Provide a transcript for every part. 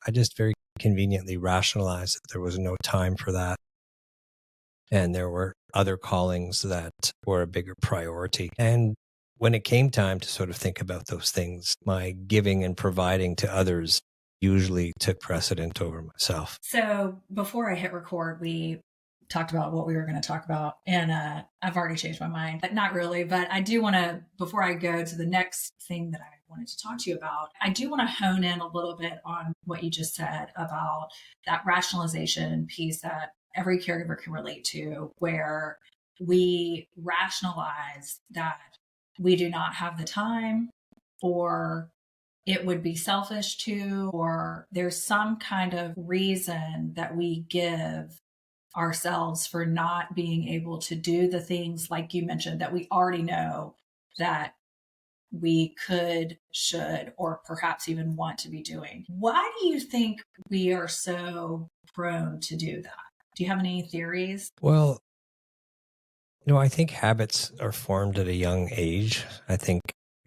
I just very conveniently rationalized that there was no time for that. And there were other callings that were a bigger priority. And when it came time to sort of think about those things, my giving and providing to others usually took precedent over myself. So before I hit record, we talked about what we were going to talk about, and I've already changed my mind. But not really, but I do want to, before I go to the next thing that I wanted to talk to you about, I do want to hone in a little bit on what you just said about that rationalization piece that every caregiver can relate to, where we rationalize that we do not have the time, or it would be selfish to, or there's some kind of reason that we give ourselves for not being able to do the things like you mentioned that we already know that we could, should, or perhaps even want to be doing. Why do you think we are so prone to do that? Do you have any theories? Well, I think habits are formed at a young age. I think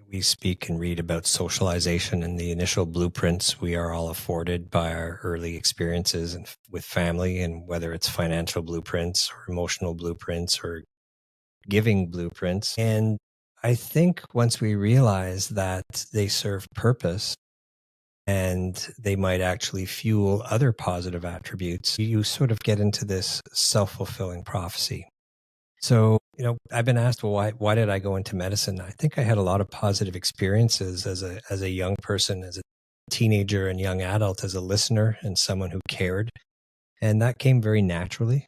we speak and read about socialization and the initial blueprints we are all afforded by our early experiences and with family, and whether it's financial blueprints or emotional blueprints or giving blueprints. And I think once we realize that they serve purpose and they might actually fuel other positive attributes, you sort of get into this self-fulfilling prophecy. So, I've been asked, well, why did I go into medicine? I think I had a lot of positive experiences as a young person, as a teenager and young adult, as a listener and someone who cared. And that came very naturally.